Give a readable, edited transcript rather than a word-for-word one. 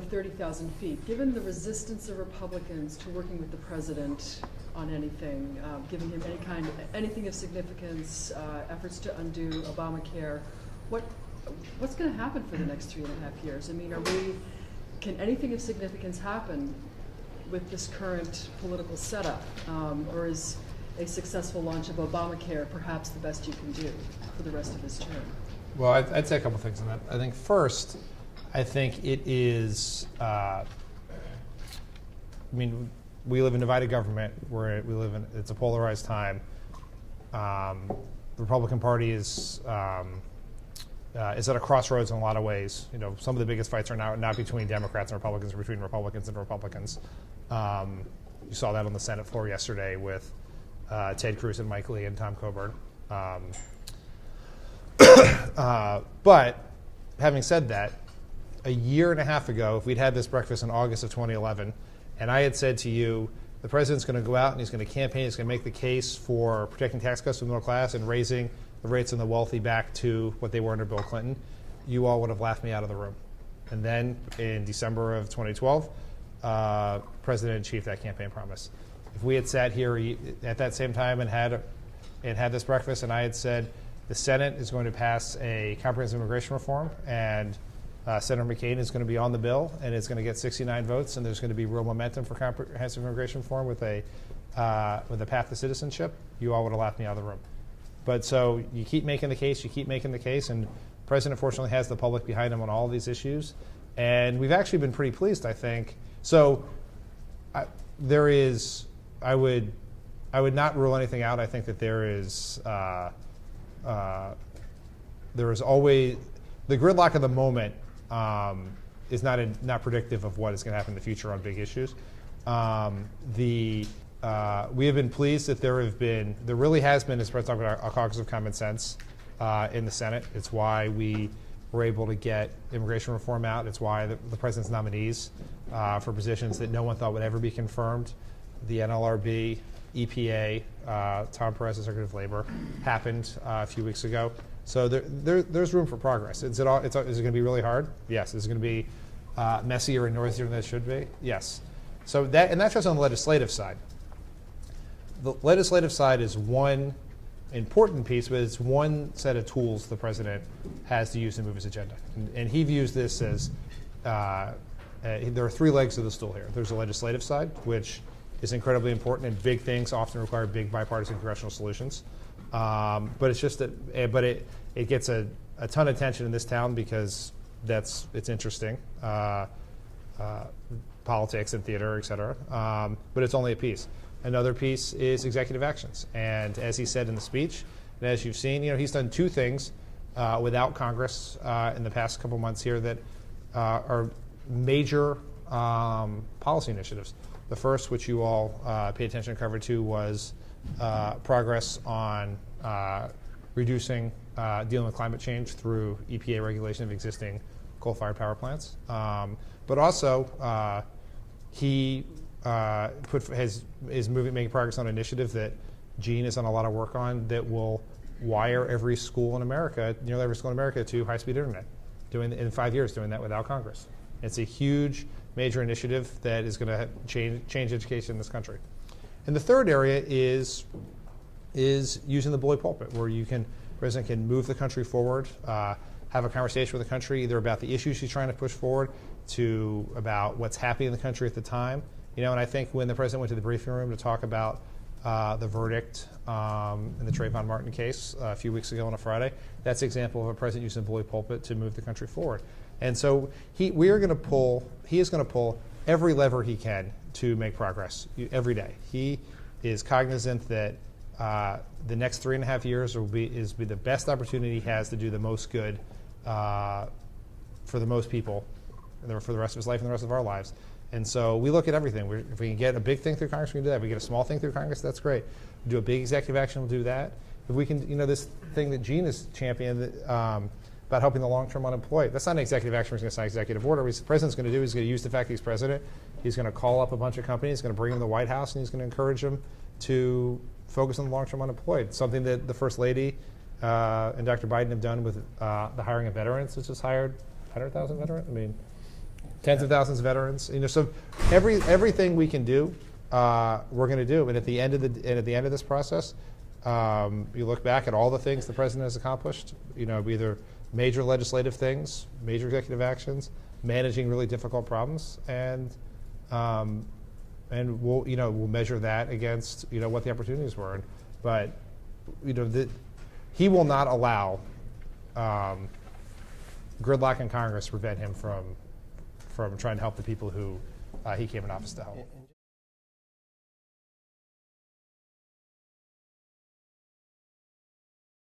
30,000 feet. Given the resistance of Republicans to working with the president on anything, giving him anything of significance, efforts to undo Obamacare, what's going to happen for the next 3.5 years? I mean, can anything of significance happen with this current political setup, or is a successful launch of Obamacare perhaps the best you can do for the rest of his term? Well, I'd say a couple things on that. I think first, I think it is, we live in divided government where it's a polarized time. The Republican Party is at a crossroads in a lot of ways. You know, some of the biggest fights are now not between Democrats and Republicans, but between Republicans and Republicans. You saw that on the Senate floor yesterday with Ted Cruz and Mike Lee and Tom Coburn. But having said that, a year and a half ago, if we'd had this breakfast in August of 2011, and I had said to you, the president's going to go out and he's going to campaign, he's going to make the case for protecting tax cuts for the middle class and raising the rates on the wealthy back to what they were under Bill Clinton, you all would have laughed me out of the room. And then in December of 2012, President achieved that campaign promise. If we had sat here at that same time and had this breakfast and I had said the Senate is going to pass a comprehensive immigration reform and Senator McCain is going to be on the bill and it's going to get 69 votes and there's going to be real momentum for comprehensive immigration reform with a path to citizenship, you all would have laughed me out of the room. But so you keep making the case, and the President fortunately has the public behind him on all of these issues. And we've actually been pretty pleased, I think. So I would not rule anything out. I think that there is always, the gridlock of the moment is not predictive of what is going to happen in the future on big issues. We have been pleased that there really has been, as President talked about, a caucus of common sense in the Senate. It's why we were able to get immigration reform out. It's why the president's nominees for positions that no one thought would ever be confirmed, the NLRB, EPA, Tom Perez, the Secretary of Labor, happened a few weeks ago. So there's room for progress. Is it going to be really hard? Yes. Is it going to be messier and noisier than it should be? Yes. So that's just on the legislative side. The legislative side is one important piece, but it's one set of tools the president has to use to move his agenda. And he views this as there are three legs of the stool here. There's the legislative side, which is incredibly important, and big things often require big bipartisan congressional solutions. But it's just that, it gets a ton of attention in this town because it's interesting, politics and theater, et cetera. But it's only a piece. Another piece is executive actions. And as he said in the speech, and as you've seen, he's done two things without Congress in the past couple months here that are major policy initiatives. The first, which you all paid attention and covered to, was progress on reducing, dealing with climate change through EPA regulation of existing coal-fired power plants. But also, he making progress on an initiative that Gene has done a lot of work on that will wire every school in America, nearly every school in America, to high-speed internet. In 5 years, doing that without Congress. It's a huge, major initiative that is going to change education in this country. And the third area is using the bully pulpit, where the president can move the country forward, have a conversation with the country, either about the issues she's trying to push forward, to about what's happening in the country at the time. And I think when the president went to the briefing room to talk about the verdict in the Trayvon Martin case a few weeks ago on a Friday, that's an example of a president using the bully pulpit to move the country forward. And so he is going to pull every lever he can to make progress every day. He is cognizant that the next 3.5 years will be the best opportunity he has to do the most good for the most people for the rest of his life and the rest of our lives. And so we look at everything. If we can get a big thing through Congress, we can do that. If we get a small thing through Congress, that's great. Do a big executive action, we'll do that. If we can, this thing that Gene has championed about helping the long-term unemployed, that's not an executive action. He's going to sign an executive order. What the president's going to do is going to use the fact that he's president. He's going to call up a bunch of companies, he's going to bring them to the White House, and he's going to encourage them to focus on the long-term unemployed. Something that the First Lady and Dr. Biden have done with the hiring of veterans, which has hired 100,000 veterans. Tens of thousands of veterans. So everything we can do, we're going to do. And at the end of this process, you look back at all the things the president has accomplished. Either major legislative things, major executive actions, managing really difficult problems, and we'll measure that against what the opportunities were. But he will not allow gridlock in Congress to prevent him from trying to help the people who he came in office to help.